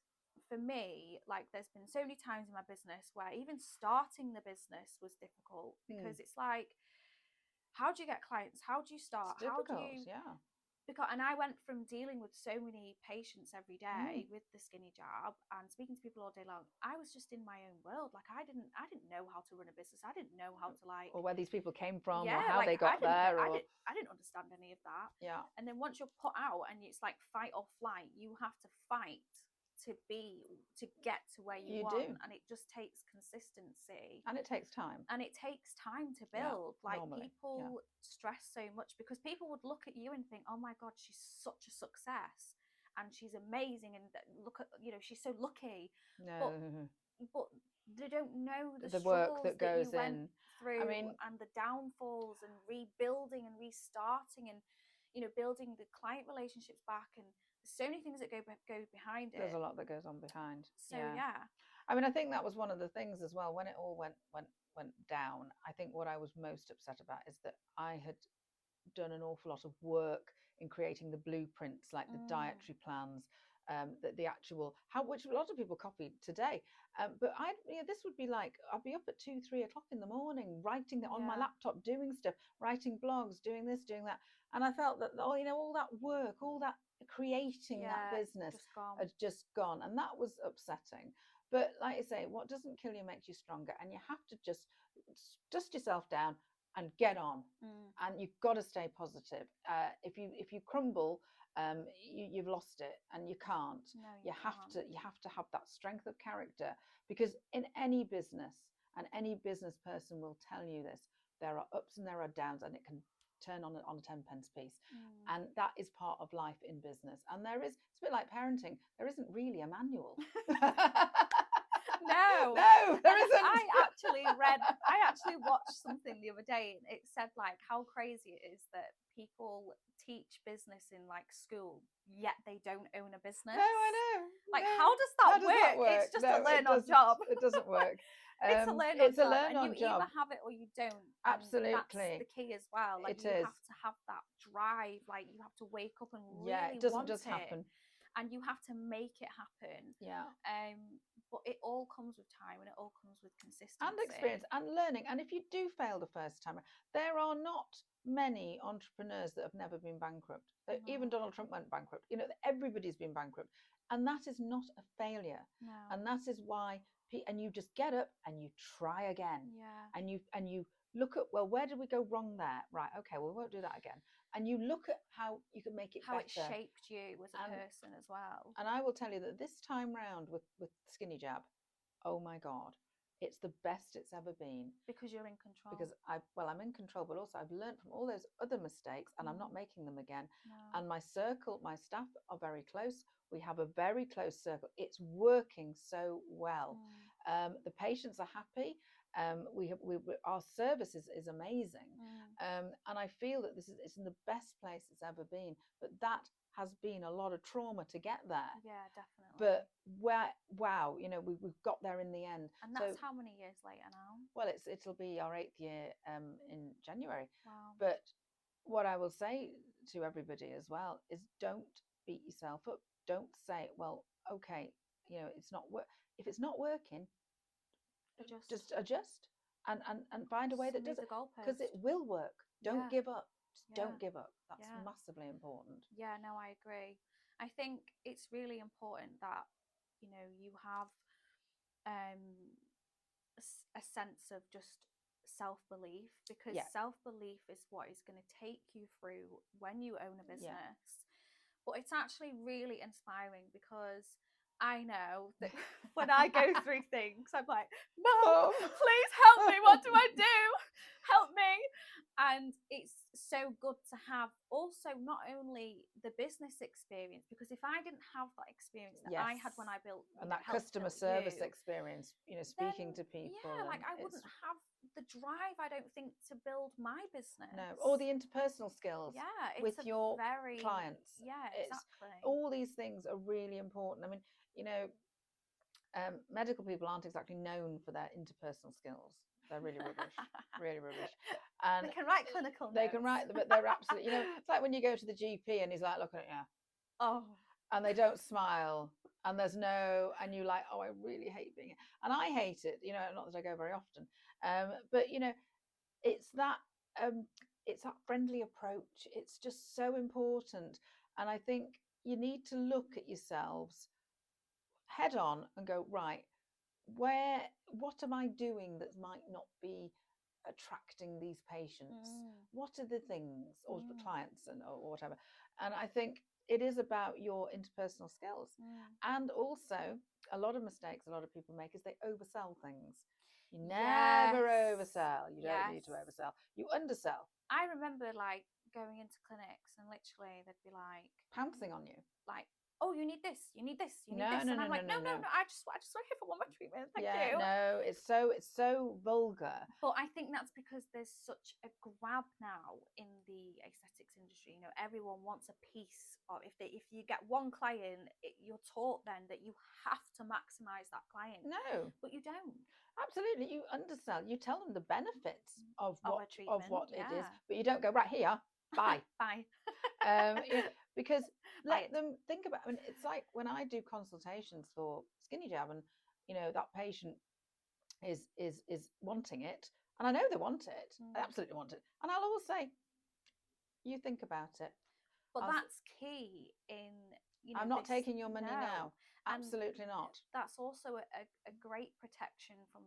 for me, like, there's been so many times in my business where even starting the business was difficult, because it's like, how do you get clients? How do you start? It's difficult, how do you? Yeah. And I went from dealing with so many patients every day with the SkinnyJab and speaking to people all day long. I was just in my own world. Like, I didn't know how to run a business. I didn't know how to, like, or where these people came from, or how they got there. I didn't understand any of that. Yeah. And then once you're put out and it's like fight or flight, you have to fight to get to where you want. And it just takes consistency, and it takes time, to build. Like, normally, people stress so much, because people would look at you and think, oh my god, she's such a success and she's amazing, and look at, she's so lucky. No. But they don't know the work that goes in through, and the downfalls, and rebuilding and restarting, and building the client relationships back, and so many things that go behind it. There's a lot that goes on behind. So yeah. I mean, I think that was one of the things as well, when it all went down. I think what I was most upset about is that I had done an awful lot of work in creating the blueprints, like the dietary plans, the actual which a lot of people copied today. But this would be like, I'd be up at 2-3 o'clock in the morning, writing on my laptop, doing stuff, writing blogs, doing this, doing that. And I felt that all that work, all that creating that business had just gone, and that was upsetting. But like you say, what doesn't kill you makes you stronger, and you have to just dust yourself down and get on. And you've got to stay positive. If you crumble, you've lost it, and you can't. No, you have to have that strength of character, because in any business, and any business person will tell you this, there are ups and there are downs, and it can turn on a 10-pence piece. And that is part of life in business. And it's a bit like parenting. There isn't really a manual. No, there isn't. I actually watched something the other day, and it said, like, how crazy it is that people teach business in, like, school, yet they don't own a business. No, I know. Like, how does that work? It's just a learn-on job. It doesn't work. It's a learn-on job. You either have it or you don't. Absolutely. That's the key as well. Like, you have to have that drive. Like, you have to wake up and really it doesn't want just happen. And you have to make it happen. Yeah. But it all comes with time, and it all comes with consistency and experience and learning. And if you do fail the first time, there are not many entrepreneurs that have never been bankrupt. Even Donald Trump went bankrupt. Everybody's been bankrupt, and that is not a failure. No. And that is why. And you just get up and you try again. Yeah. And you look at, well, where did we go wrong there? Right. Okay. Well, we won't do that again. And you look at how you can make it better. How it shaped you as a person as well. And I will tell you that this time round with SkinnyJab, oh my God, it's the best it's ever been. Because you're in control. Because I'm in control, but also I've learned from all those other mistakes, and I'm not making them again. No. And my staff are very close. We have a very close circle. It's working so well. The patients are happy. Our service is amazing. And I feel that it's in the best place it's ever been. But that has been a lot of trauma to get there. Yeah, definitely. But wow, we've got there in the end. And that's how many years later now? Well, it'll be our 8th year in January. Wow. But what I will say to everybody as well is, don't beat yourself up. Don't say, well, okay, it's not if it's not working, just adjust and find a way that does it, because it will work. Don't give up. Don't give up. That's massively important. Yeah, no, I agree. I think it's really important that you have a sense of just self-belief, because self-belief is what is going to take you through when you own a business. But it's actually really inspiring because I know that when I go through things, I'm like, Mum, please help me. What do I do? Help me. And it's so good to have also not only the business experience, because if I didn't have that experience that I had when I built, and that customer service experience, speaking to people. Yeah, like I wouldn't have the drive, I don't think, to build my business. No, all the interpersonal skills. Yeah, with your clients. Yeah, exactly. All these things are really important. I mean, medical people aren't exactly known for their interpersonal skills. They're really rubbish, really rubbish. And they can write clinical notes. They can write, but they're absolutely, it's like when you go to the GP and he's like looking at you. Oh. And they don't smile. And there's no, and you're like, oh, I really hate being, and I hate it, not that I go very often. But, it's that friendly approach. It's just so important. And I think you need to look at yourselves head on and go, right, what am I doing that might not be attracting these patients? What are the things, or clients, or whatever? And I think it is about your interpersonal skills. And also, a lot of mistakes a lot of people make is they oversell things. You never oversell. You don't need to oversell. You undersell. I remember going into clinics and literally they'd be like pouncing on you, like, oh, you need this, you need this, you need this. And I'm like, no, I just want to here for one more treatment. Thank you. No, it's so vulgar. But I think that's because there's such a grab now in the aesthetics industry. Everyone wants a piece of, if you get one client, you're taught then that you have to maximize that client. No, but you don't. Absolutely, you undersell. You tell them the benefits of what it is, but you don't go, right, here, bye. Bye. Because let them think about. I mean, it's like when I do consultations for SkinnyJab, and that patient is wanting it, and I know they want it. They absolutely want it, and I'll always say, you think about it. But that's key in. I'm not taking your money now. Absolutely not. That's also a great protection from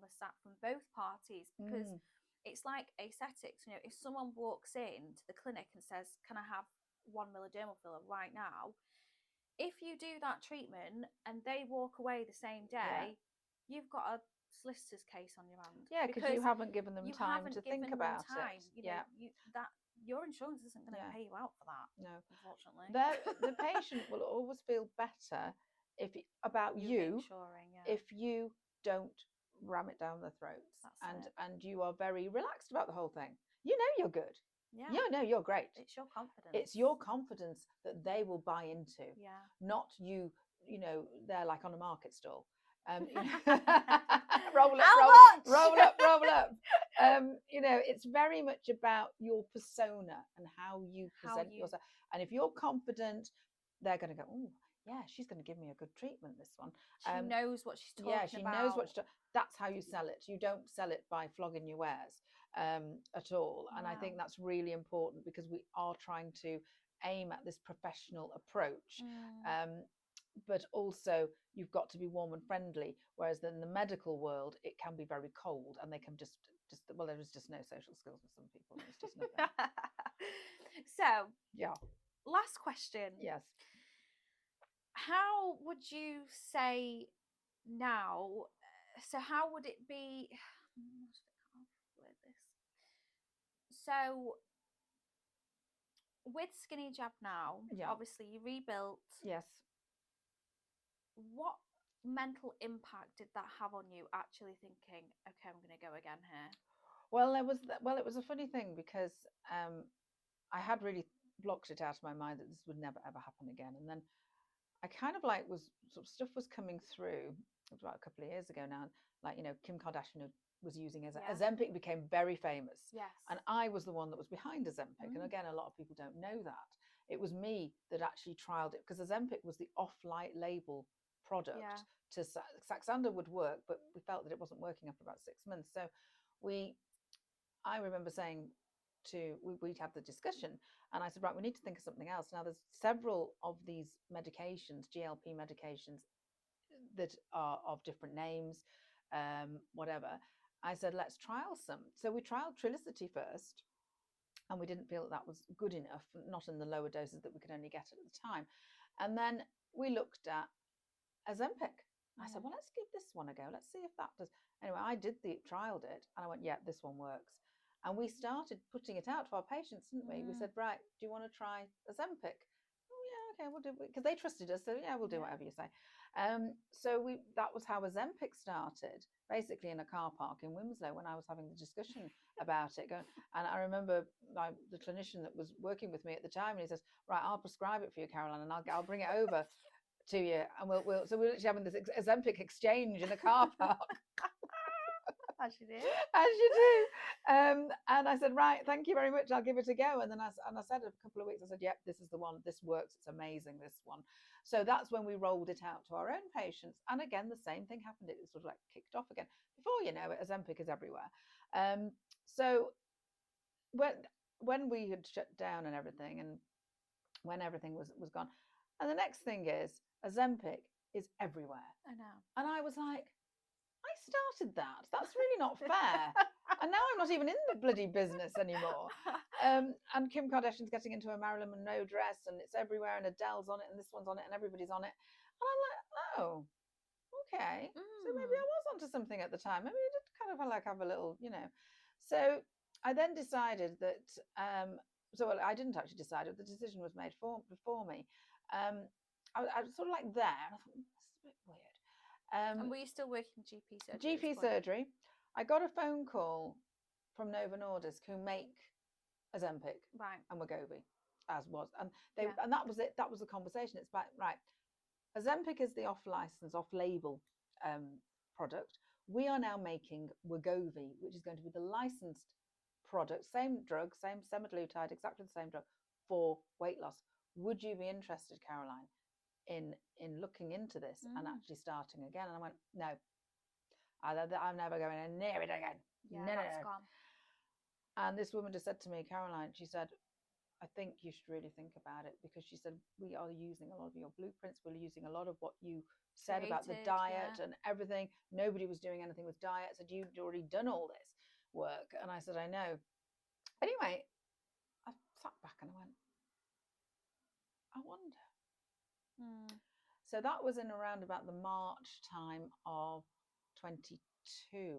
both parties, because it's like aesthetics. If someone walks into the clinic and says, "Can I have 1 millidermal filler right now?" If you do that treatment and they walk away the same day, you've got a solicitor's case on your hand. Yeah, because you haven't given them time to think about it. Your insurance isn't going to pay you out for that. No, unfortunately. The patient will always feel better if you don't ram it down their throats. And you are very relaxed about the whole thing. You're good. Yeah. You're great. It's your confidence. It's your confidence that they will buy into. Yeah. Not you, they're like on a market stall. Roll up. It's very much about your persona and how you present yourself. And if you're confident, they're going to go, oh, yeah, she's going to give me a good treatment, this one. She knows what she's talking about. Yeah, she knows what she's talking. That's how you sell it. You don't sell it by flogging your wares at all. And I think that's really important, because we are trying to aim at this professional approach. But also you've got to be warm and friendly, whereas in the medical world it can be very cold, and they can just there is just no social skills with some people. It's just nothing. So yeah, last question. Yes. How would you say now, so how would it be, so with SkinnyJab now, obviously you rebuilt. Yes. What mental impact did that have on you, actually thinking, okay, I'm going to go again here? Well, it was a funny thing, because I had really blocked it out of my mind that this would never ever happen again. And then I kind of stuff was coming through. It was about a couple of years ago now. Kim Kardashian was using Ozempic, became very famous. Yes. And I was the one that was behind Ozempic. And again, a lot of people don't know that. It was me that actually trialed it, because Ozempic was the off-label product. To Saxenda would work, but we felt that it wasn't working after about 6 months. So I remember saying we'd have the discussion, and I said, right, we need to think of something else. Now there's several of these medications, GLP medications, that are of different names, whatever. I said, let's trial some. So we trialed Trulicity first, and we didn't feel that was good enough, not in the lower doses that we could only get at the time. And then we looked at Ozempic. I said, well, let's give this one a go. Let's see if that does. Anyway, I trialed it, and I went, yeah, this one works. And we started putting it out to our patients, didn't we? We said, right, do you want to try Ozempic? Oh, yeah, okay, we'll do it. Because they trusted us. So, yeah, we'll do whatever you say. So that was how Ozempic started, basically in a car park in Winslow when I was having the discussion about it. And I remember the clinician that was working with me at the time, and he says, right, I'll prescribe it for you, Caroline, and I'll bring it over to you, and we're literally having this Ozempic exchange in a car park. As you do. As you do. And I said, right, thank you very much, I'll give it a go. And then I said a couple of weeks, I said, yep, this is the one, this works, it's amazing, this one. So that's when we rolled it out to our own patients. And again, the same thing happened. It sort of like kicked off again. Before you know it, Ozempic is everywhere. So when we had shut down and everything, and when everything was gone, and the next thing is Ozempic is everywhere. I know. And I was like, I started that. That's really not fair. And now I'm not even in the bloody business anymore. And Kim Kardashian's getting into a Marilyn Monroe dress, and it's everywhere, and Adele's on it, and this one's on it, and everybody's on it. And I'm like, oh, okay. So maybe I was onto something at the time. Maybe I did kind of like have a little, So I then decided that, I didn't actually decide. The decision was made before me. I was sort of like there, and I thought, this is a bit weird. And were you still working GP surgery? GP surgery. I got a phone call from Novo Nordisk, who make Ozempic and Wegovy, as was, and and that was it. That was the conversation. It's about, right, Ozempic is the off-license, off-label product. We are now making Wegovy, which is going to be the licensed product, same drug, same semaglutide, exactly the same drug for weight loss. Would you be interested, Caroline, in looking into this and actually starting again? And I went, no, I'm never going near it again. Yeah, no. Gone. And this woman just said to me, Caroline, she said, I think you should really think about it, because she said, we are using a lot of your blueprints. We're using a lot of what you said about the diet and everything. Nobody was doing anything with diet. Said, you'd already done all this work. And I said, I know. Anyway, I sat back and I went, I wonder. So that was in around about the March time of 22,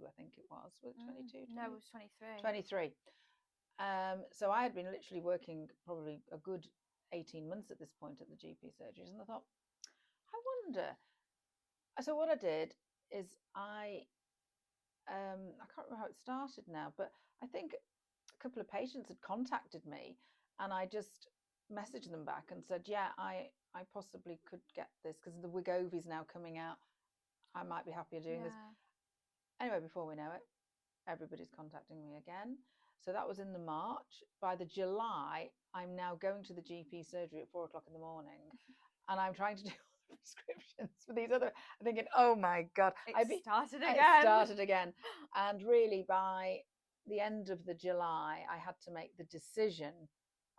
I think it was. Was it 22? No, it was 23. 23. So I had been literally working probably a good 18 months at this point at the GP surgeries, and I thought, I wonder. So what I did is I can't remember how it started now, but I think a couple of patients had contacted me, and I just messaged them back and said, yeah, I possibly could get this, because the Wegovy's now coming out. I might be happier doing this. Anyway, before we know it, everybody's contacting me again. So that was in the March. By the July, I'm now going to the GP surgery at 4:00 in the morning, and I'm trying to do all the prescriptions for these other. I'm thinking, oh my God, it started again. It started again. And really, by the end of the July, I had to make the decision.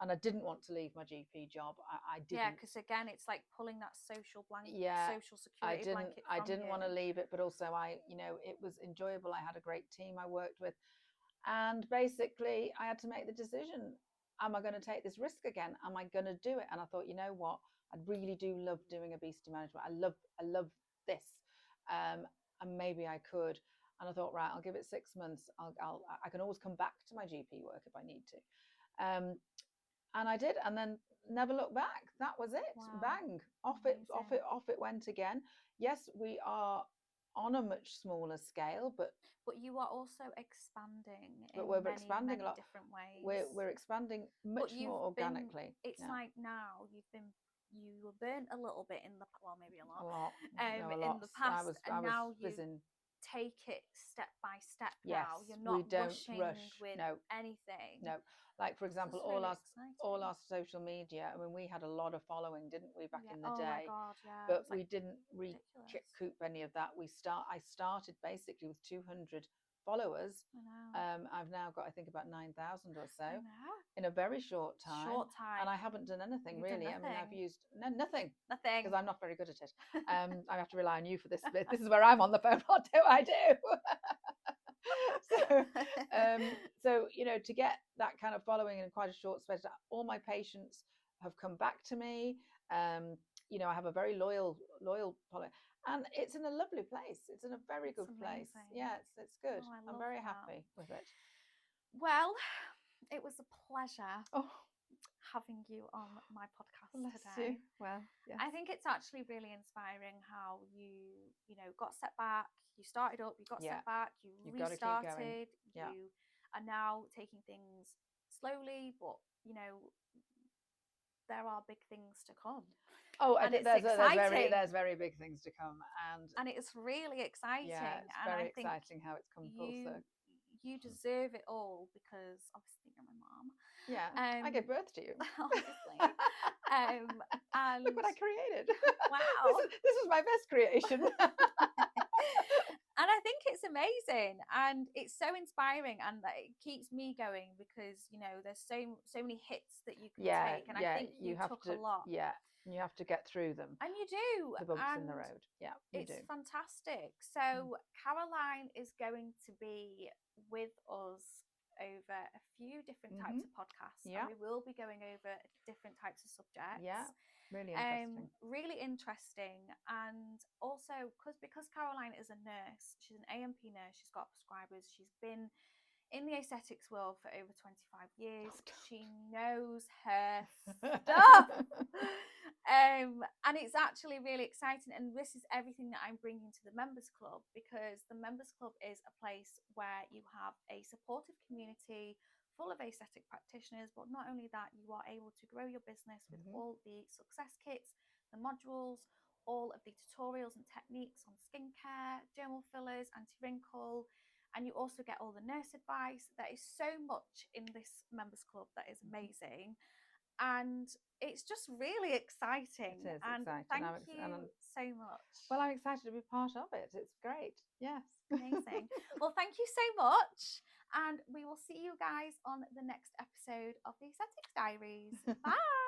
And I didn't want to leave my GP job. I didn't. Yeah, because again, it's like pulling that social blanket, social security blanket. I didn't want to leave it, but also it was enjoyable. I had a great team I worked with, and basically, I had to make the decision: am I going to take this risk again? Am I going to do it? And I thought, you know what? I really do love doing obesity management. I love this, and maybe I could. And I thought, right, I'll give it 6 months. I can always come back to my GP work if I need to. And I did, and then never looked back. That was it. Wow. Bang, off it went again. Yes, we are on a much smaller scale, but you are also expanding. But we're expanding many a lot. Different ways. We're expanding much more organically. It's like now you were burnt a little bit in the maybe a lot. A lot. In the past, I was now fizzing. Take it step by step. Yes, now you're not rushing with anything. No, like for example, all our social media. I mean, we had a lot of following, didn't we, back in the day? Oh my God, yeah. But we didn't recoup any of that. I started basically with 200 followers. I know. I've now got, I think, about 9,000 or so in a very short time. And I haven't done anything really. I mean, I've used nothing because I'm not very good at it. I have to rely on you for this bit. This is where I'm on the phone. What do I do? So you know, to get that kind of following in quite a short space, all my patients have come back to me. You know, I have a very loyal following, and it's in a lovely place. It's in a very good place. Yeah, it's good. Oh, I'm very happy with it. Well, it was a pleasure Oh, having you on my podcast bless today. you. Well, yes. I think it's actually really inspiring how you know, got set back, you started up, you got set back, you restarted, you are now taking things slowly, but you know, there are big things to come. Oh, I think there's very big things to come, and it's really exciting. Yeah, it's very exciting how it's come full circle. You deserve it all because obviously you're my mom. Yeah, I gave birth to you. Obviously. And look what I created. Wow. This is my best creation. And I think it's amazing, and it's so inspiring, and that it keeps me going because you know there's so many hits that you can take, and I think you took a lot. Yeah, you have to get through them, and you do. The bumps in the road. Yeah, it's fantastic. So Caroline is going to be with us over a few different types of podcasts. Yeah, and we will be going over different types of subjects. Yeah. Really interesting. And also because Caroline is a nurse, she's an AMP nurse, she's got prescribers, she's been in the aesthetics world for over 25 years. She knows her stuff. And it's actually really exciting, and this is everything that I'm bringing to the members club, because the members club is a place where you have a supportive community full of aesthetic practitioners, but not only that, you are able to grow your business with all the success kits, the modules, all of the tutorials and techniques on skincare, dermal fillers, anti-wrinkle, and you also get all the nurse advice. There is so much in this members club that is amazing, and it's just really exciting. It is exciting. Thank you so much. Well, I'm excited to be part of it. It's great. Yes. Amazing. Well, thank you so much. And we will see you guys on the next episode of the Aesthetics Diaries. Bye.